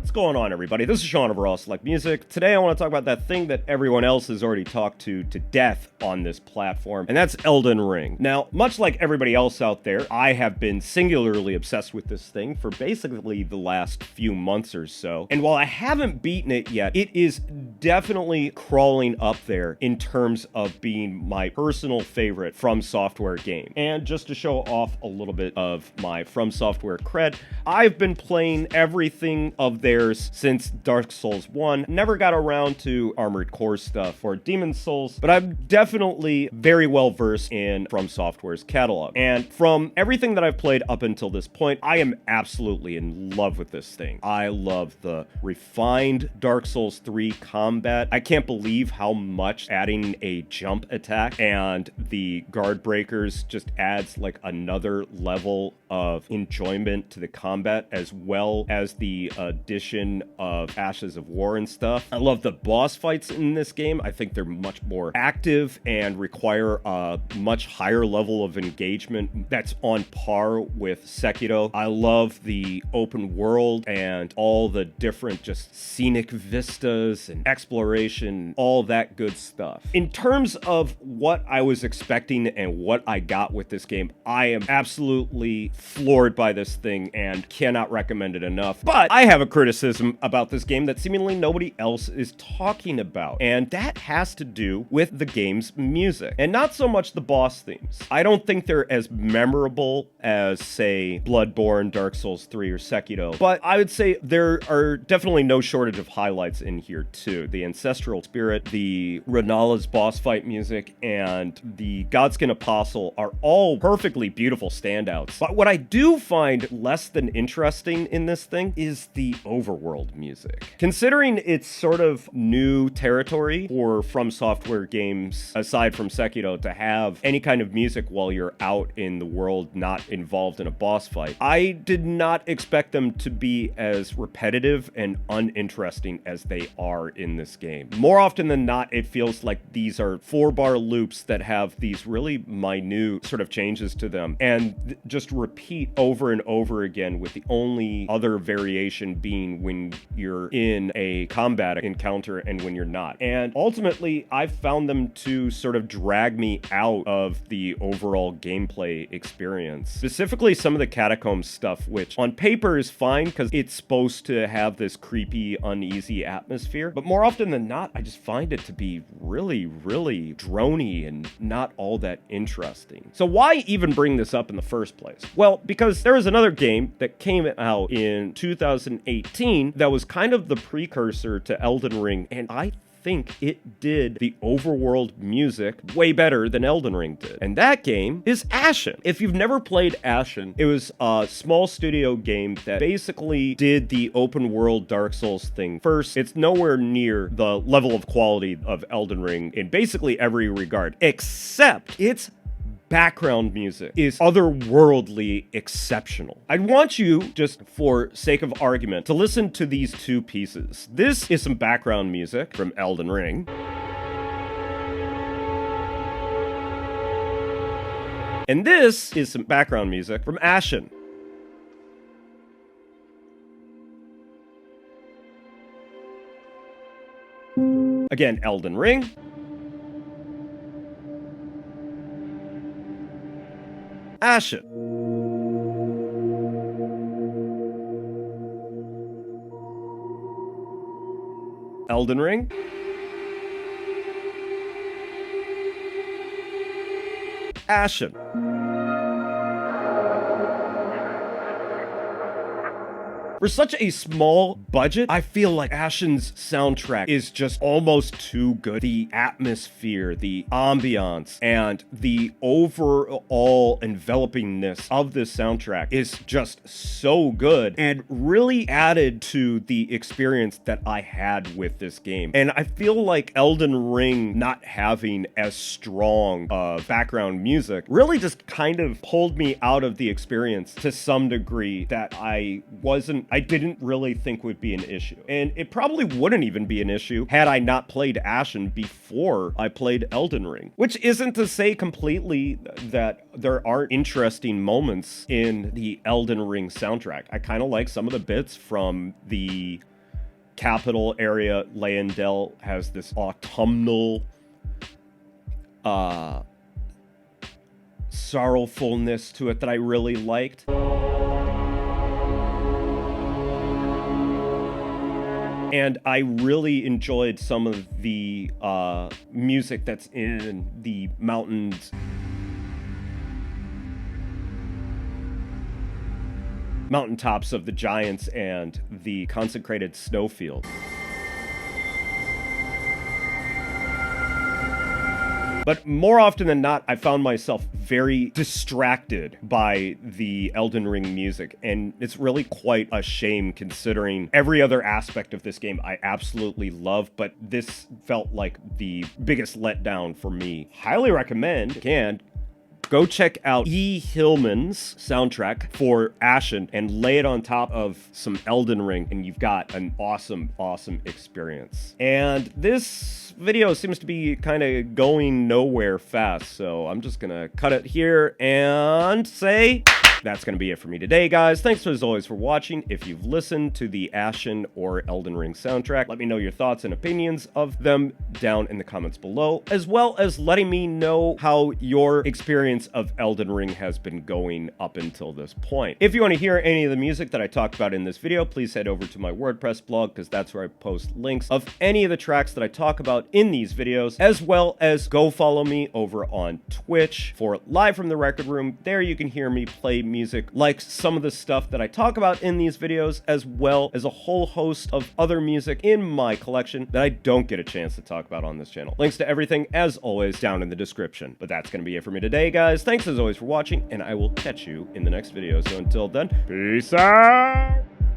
What's going on, everybody? This is Sean of Raw Select Music. Today I want to talk about that thing that everyone else has already talked to death on this platform, and that's Elden Ring. Now, much like everybody else out there, I have been singularly obsessed with this thing for basically the last few months or so, and while I haven't beaten it yet, it is definitely crawling up there in terms of being my personal favorite From Software game. And just to show off a little bit of my From Software cred, I've been playing everything of theirs since Dark Souls 1. Never got around to Armored Core stuff or Demon Souls, but I'm definitely very well versed in From Software's catalog. And from everything that I've played up until this point, I am absolutely in love with this thing. I love the refined Dark Souls 3 combat. I can't believe how much adding a jump attack and the guard breakers just adds like another level of enjoyment to the combat, as well as the addition of Ashes of War and stuff. I love the boss fights in this game. I think they're much more active and require a much higher level of engagement that's on par with Sekiro. I love the open world and all the different just scenic vistas and exploration, all that good stuff. In terms of what I was expecting and what I got with this game, I am absolutely floored by this thing and cannot recommend it enough. But I have a criticism about this game that seemingly nobody else is talking about, and that has to do with the game's music, and not so much the boss themes. I don't think they're as memorable as, say, Bloodborne, Dark Souls 3, or Sekiro, but I would say there are definitely no shortage of highlights in here too. The Ancestral Spirit, the Renala's boss fight music, and the Godskin Apostle are all perfectly beautiful standouts. But what I do find less than interesting in this thing is the overworld music. Considering it's sort of new territory for From Software games, aside from Sekiro, to have any kind of music while you're out in the world not involved in a boss fight, I did not expect them to be as repetitive and uninteresting as they are in this game. More often than not, it feels like these are 4-bar loops that have these really minute sort of changes to them and just repeat over and over again, with the only other variation being when you're in a combat encounter and when you're not. And ultimately, I've found them to sort of drag me out of the overall gameplay experience. Specifically, some of the catacomb stuff, which on paper is fine because it's supposed to have this creepy, uneasy atmosphere. But more often than not, I just find it to be really, really droney and not all that interesting. So why even bring this up in the first place? Well, because there was another game that came out in 2018 that was kind of the precursor to Elden Ring, and I think it did the overworld music way better than Elden Ring did. And that game is Ashen. If you've never played Ashen, it was a small studio game that basically did the open world Dark Souls thing first. It's nowhere near the level of quality of Elden Ring in basically every regard, except its background music is otherworldly exceptional. I'd want you, just for sake of argument, to listen to these two pieces. This is some background music from Elden Ring. And this is some background music from Ashen. Again, Elden Ring. Ashen. Elden Ring. Ashen. For such a small budget, I feel like Ashen's soundtrack is just almost too good. The atmosphere, the ambiance, and the overall envelopingness of this soundtrack is just so good and really added to the experience that I had with this game. And I feel like Elden Ring not having as strong of background music really just kind of pulled me out of the experience to some degree that I didn't really think would be an issue. And it probably wouldn't even be an issue had I not played Ashen before I played Elden Ring. Which isn't to say completely that there aren't interesting moments in the Elden Ring soundtrack. I kind of like some of the bits from the capital area, Leyendell, has this autumnal sorrowfulness to it that I really liked. And I really enjoyed some of the music that's in the mountaintops of the Giants and the consecrated snowfield. But more often than not, I found myself very distracted by the Elden Ring music, and it's really quite a shame considering every other aspect of this game I absolutely love, but this felt like the biggest letdown for me. Highly recommend, go check out E. Hillman's soundtrack for Ashen and lay it on top of some Elden Ring, and you've got an awesome, awesome experience. And this video seems to be kind of going nowhere fast, so I'm just gonna cut it here and say that's going to be it for me today, guys. Thanks as always for watching. If you've listened to the Ashen or Elden Ring soundtrack, let me know your thoughts and opinions of them down in the comments below, as well as letting me know how your experience of Elden Ring has been going up until this point. If you want to hear any of the music that I talked about in this video, please head over to my WordPress blog, because that's where I post links of any of the tracks that I talk about in these videos, as well as go follow me over on Twitch for Live from the Record Room. There you can hear me play music like some of the stuff that I talk about in these videos, as well as a whole host of other music in my collection that I don't get a chance to talk about on this channel. Links to everything, as always, down in the description. But that's going to be it for me today, guys. Thanks as always for watching, and I will catch you in the next video. So until then, peace out!